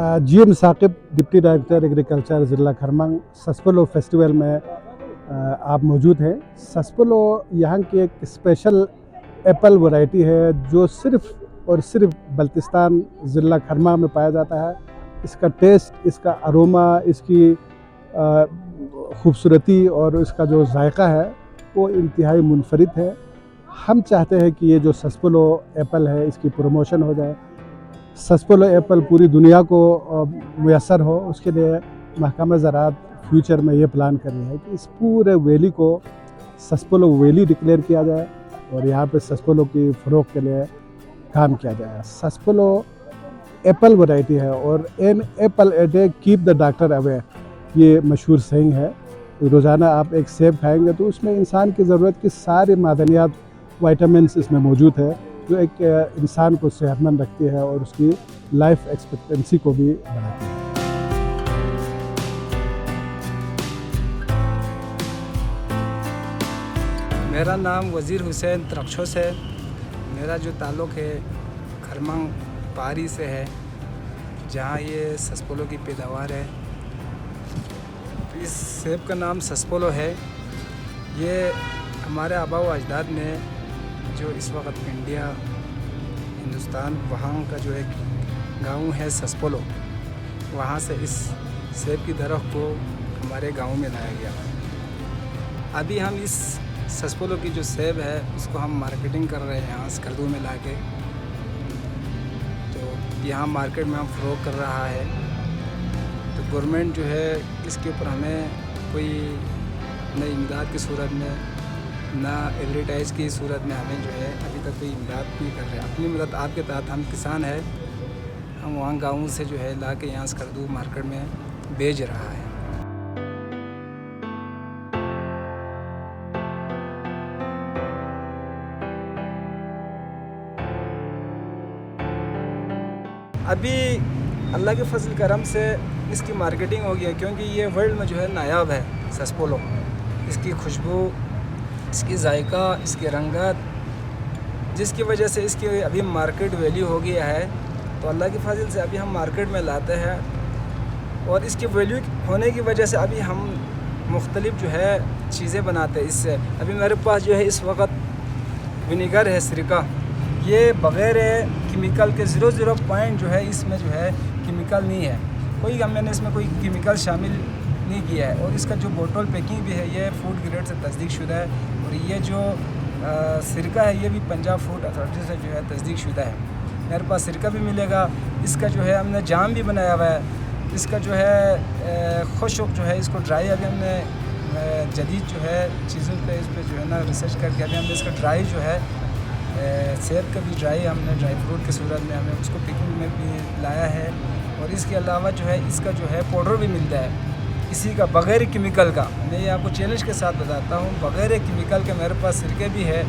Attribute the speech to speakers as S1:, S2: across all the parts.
S1: GM Saqib, deputy director agriculture ज़िला Kharmang. सस्पलो festival में आप मौजूद हैं। सस्पलो यहाँ की एक स्पेशल एप्पल वैरायटी है जो सिर्फ़ और सिर्फ बल्तिस्तान ज़िला खरमंग में पाया जाता है। इसका टेस्ट, इसका अरोमा, इसकी खूबसूरती और इसका जो जायका है वो इंतहाई मुनफरिद है। हम चाहते हैं कि ये जो सस्पलो एप्पल है इसकी प्रमोशन हो जाए, सस्पलो एप्पल पूरी दुनिया को मुयसर हो। उसके लिए महकमा ज़राअत फ्यूचर में ये प्लान कर रही है कि इस पूरे वैली को सस्पलो वैली डिक्लेयर किया जाए और यहाँ पे सस्पलो की फ़रोग़ के लिए काम किया जाए। सस्पलो एप्पल वैरायटी है और an apple a day keep the doctor away, ये मशहूर सेइंग है। रोज़ाना आप एक सेब खाएंगे तो उसमें इंसान की ज़रूरत की सारी मादनियात, वाइटामिन्स इसमें मौजूद है जो एक इंसान को सेहतमंद रखती है और उसकी लाइफ एक्सपेक्टेंसी को भी बढ़ाती है।
S2: मेरा नाम वज़ीर हुसैन तरक्षोस है। मेरा जो ताल्लुक़ है खरमंग पारी से है, जहाँ ये सस्पलो की पैदावार है। इस सेब का नाम सस्पलो है। ये हमारे आबा व अजदाद ने जो इस वक्त इंडिया, हिंदुस्तान, वहाँ का जो एक गांव है सस्पलो, वहाँ से इस सेब की दरख्त को हमारे गांव में लाया गया। अभी हम इस सस्पलो की जो सेब है उसको हम मार्केटिंग कर रहे हैं यहाँ स्कर्दू में लाके। तो यहाँ मार्केट में हम फ़रोग़ कर रहा है। तो गवर्नमेंट जो है इसके ऊपर हमें कोई न इमदाद की सूरत में, ना एडवर्टाइज़ की सूरत में हमें जो है अभी तक कोई इमदाद नहीं कर रहे। अपनी मदद आपके तहत हम किसान हैं, हम वहाँ गाँव से जो है ला के यहाँ स्कर्दू मार्केट में बेच रहा है। अभी अल्लाह के फजल करम से इसकी मार्केटिंग हो गई है, क्योंकि ये वर्ल्ड में जो है नायाब है सस्पलो। इसकी खुशबू, इसकी जायका, इसकी रंगत, जिसकी वजह से इसकी अभी मार्केट वैल्यू हो गया है। तो अल्लाह के फजल से अभी हम मार्केट में लाते हैं और इसकी वैल्यू होने की वजह से अभी हम मुख्तलिफ जो है चीज़ें बनाते हैं इससे। अभी मेरे पास जो है इस वक्त विनेगर है, सिरका, ये बग़ैर केमिकल के 0 पॉइंट जो है इसमें जो है केमिकल नहीं है, मैंने इसमें कोई केमिकल शामिल नहीं किया है। और इसका जो बोतल पैकिंग भी है ये फूड ग्रेड से तस्दीक शुदा है। और ये जो सिरका है ये भी पंजाब फूड अथॉरिटी से जो है तस्दीक शुदा है। मेरे पास सिरका भी मिलेगा। इसका जो है हमने जाम भी बनाया हुआ है। इसका जो है खुश्क जो है इसको ड्राई, अभी हमने जदीद जो है चीज़ों पे इस पर जो है ना रिसर्च करके अभी हमने इसका ड्राई जो है सेब का भी ड्राई, हमने ड्राई फ्रूट की सूरत में हमने उसको पिकिंग में भी लाया है। और इसके अलावा जो है इसका जो है पाउडर भी मिलता है इसी का, बग़ैर केमिकल का। मैं ये आपको चैलेंज के साथ बताता हूँ, बग़ैर केमिकल के मेरे पास सिरके भी है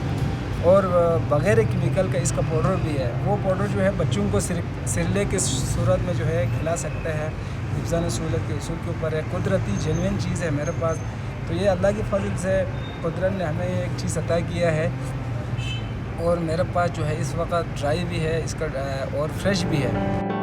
S2: और बग़ैर केमिकल का इसका पाउडर भी है। वो पाउडर जो है बच्चों को सिरले की सूरत में जो है खिला सकते हैं। हिफ्ज़ान सहूलत के उसूल के ऊपर है, कुदरती जेन्युइन चीज़ है मेरे पास। तो ये अल्लाह की फजल से कुदरत ने हमें एक चीज़ अता किया है। और मेरे पास जो है इस वक्त ड्राई भी है इसका और फ्रेश भी है।